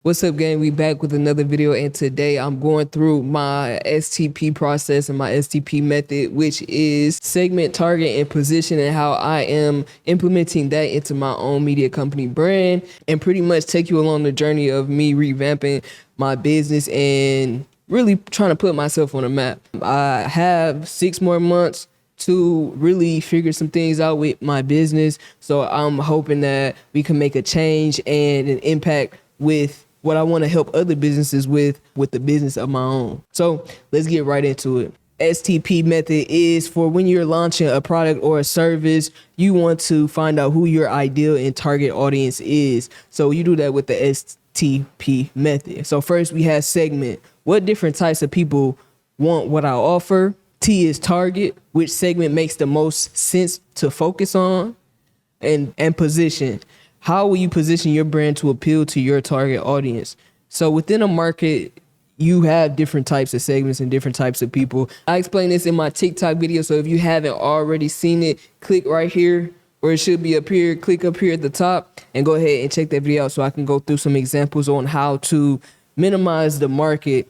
What's up, gang? We back with another video, and today I'm going through my STP process and my STP method, which is segment, target, and position, and how I am implementing that into my own media company brand, and pretty much take you along the journey of me revamping my business and really trying to put myself on a map. I have 6 more months to really figure some things out with my business, so I'm hoping that we can make a change and an impact with what I want to help other businesses with the business of my own. So let's get right into it. STP method is for when you're launching a product or a service, you want to find out who your ideal and target audience is. So you do that with the STP method. So first we have segment. What different types of people want what I offer? T is target, which segment makes the most sense to focus on? And position. How will you position your brand to appeal to your target audience? So within a market, you have different types of segments and different types of people. I explained this in my TikTok video, so if you haven't already seen it, click right here, or it should be up here. Click up here at the top and go ahead and check that video out so I can go through some examples on how to minimize the market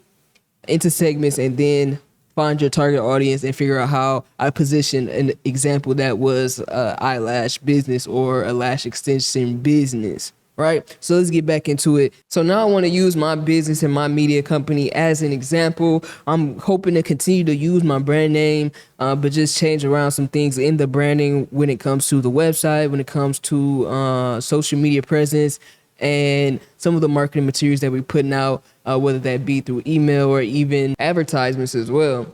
into segments and then find your target audience and figure out how I position an example that was eyelash business or a lash extension business, right? So let's get back into it. So now I want to use my business and my media company as an example. I'm hoping to continue to use my brand name, but just change around some things in the branding when it comes to the website, when it comes to social media presence, and some of the marketing materials that we're putting out, whether that be through email or even advertisements as well.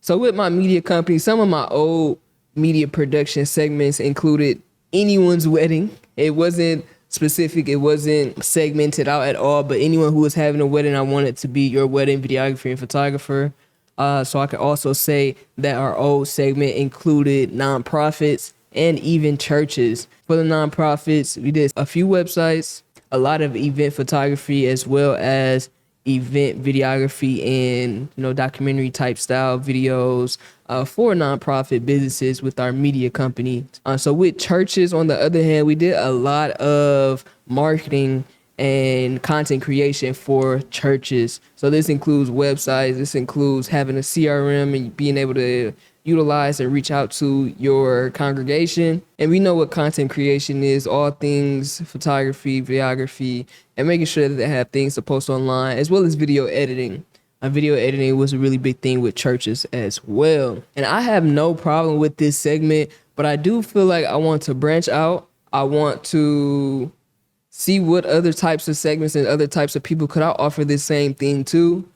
So with my media company, some of my old media production segments included anyone's wedding. It wasn't specific, it wasn't segmented out at all, but anyone who was having a wedding, I wanted to be your wedding videographer and photographer. So I could also say that our old segment included nonprofits and even churches. For the nonprofits, we did a few websites, a lot of event photography, as well as event videography and documentary type style videos for nonprofit businesses with our media company. So with churches, on the other hand, we did a lot of marketing and content creation for churches. So this includes websites, this includes having a CRM and being able to utilize and reach out to your congregation. And we know what content creation is, all things photography, videography, and making sure that they have things to post online, as well as video editing. Video editing was a really big thing with churches as well. And I have no problem with this segment, but I do feel like I want to branch out. I want to see what other types of segments and other types of people could I offer this same thing to.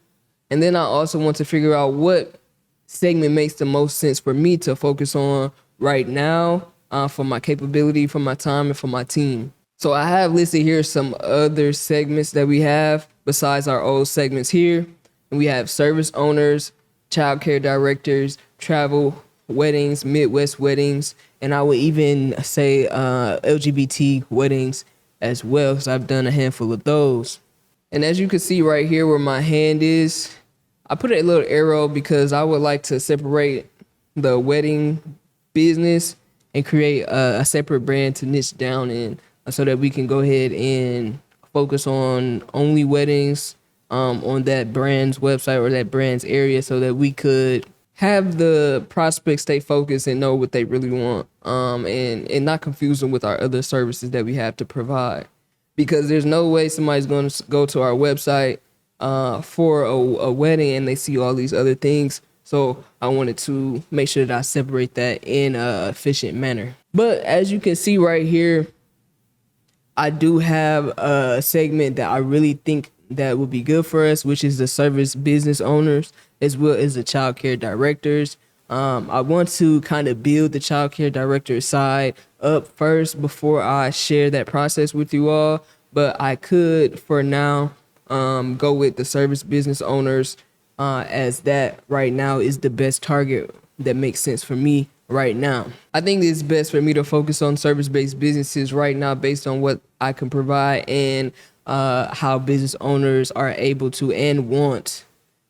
And then I also want to figure out what segment makes the most sense for me to focus on right now, for my capability, for my time, and for my team. So I have listed here some other segments that we have besides our old segments here. And we have service owners, childcare directors, travel, weddings, Midwest weddings, and I would even say LGBT weddings as well, because I've done a handful of those. And as you can see right here where my hand is, I put a little arrow because I would like to separate the wedding business and create a separate brand to niche down in, so that we can go ahead and focus on only weddings on that brand's website or that brand's area, so that we could have the prospects stay focused and know what they really want, and not confuse them with our other services that we have to provide. Because there's no way somebody's going to go to our website for a wedding and they see all these other things. So I wanted to make sure that I separate that in an efficient manner. But as you can see right here, I do have a segment that I really think that would be good for us, which is the service business owners as well as the childcare directors. I want to kind of build the childcare director side up first before I share that process with you all. But I could, for now, go with the service business owners, as that right now is the best target that makes sense for me right now. I think it's best for me to focus on service-based businesses right now based on what I can provide and how business owners are able to and want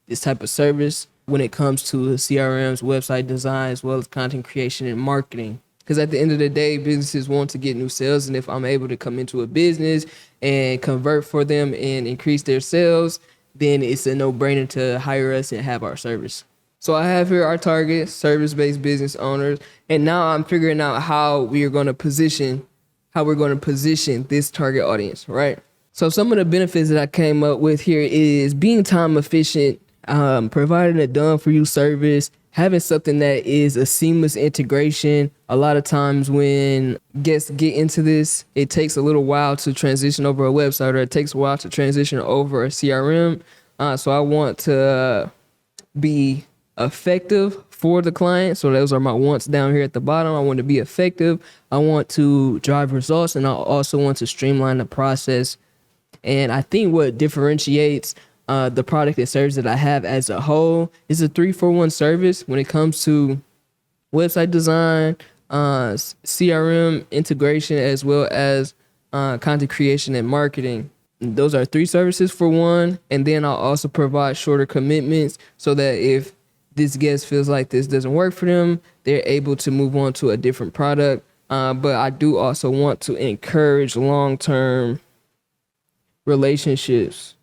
this type of service when it comes to CRMs, website design, as well as content creation and marketing. Because at the end of the day, businesses want to get new sales. And if I'm able to come into a business and convert for them and increase their sales, then it's a no-brainer to hire us and have our service. So I have here our target, service-based business owners. And now I'm figuring out how we're going to position this target audience, right? So some of the benefits that I came up with here is being time efficient, providing a done for you service, having something that is a seamless integration. A lot of times when guests get into this, it takes a little while to transition over a website, or it takes a while to transition over a CRM. So I want to be effective for the client. So those are my wants down here at the bottom. I want to be effective. I want to drive results, and I also want to streamline the process. And I think what differentiates the product and service that I have as a whole is a 3-for-1 service when it comes to website design, CRM integration, as well as content creation and marketing. Those are 3 services for one. And then I'll also provide shorter commitments so that if this guest feels like this doesn't work for them, they're able to move on to a different product. But I do also want to encourage long-term relationships.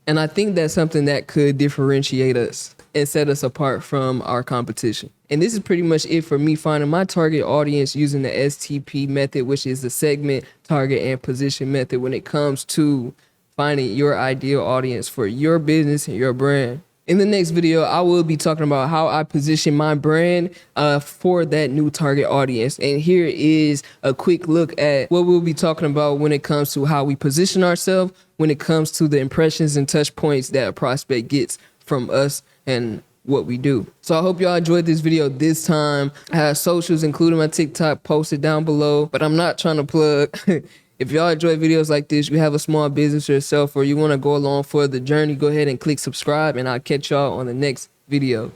And I think that's something that could differentiate us and set us apart from our competition. And this is pretty much it for me finding my target audience using the STP method, which is the segment, target, and position method when it comes to finding your ideal audience for your business and your brand. In the next video, I will be talking about how I position my brand for that new target audience. And here is a quick look at what we'll be talking about when it comes to how we position ourselves, when it comes to the impressions and touch points that a prospect gets from us and what we do. So I hope y'all enjoyed this video this time. I have socials, including my TikTok, posted down below, but I'm not trying to plug. If y'all enjoy videos like this, you have a small business yourself, or you want to go along for the journey, go ahead and click subscribe, and I'll catch y'all on the next video.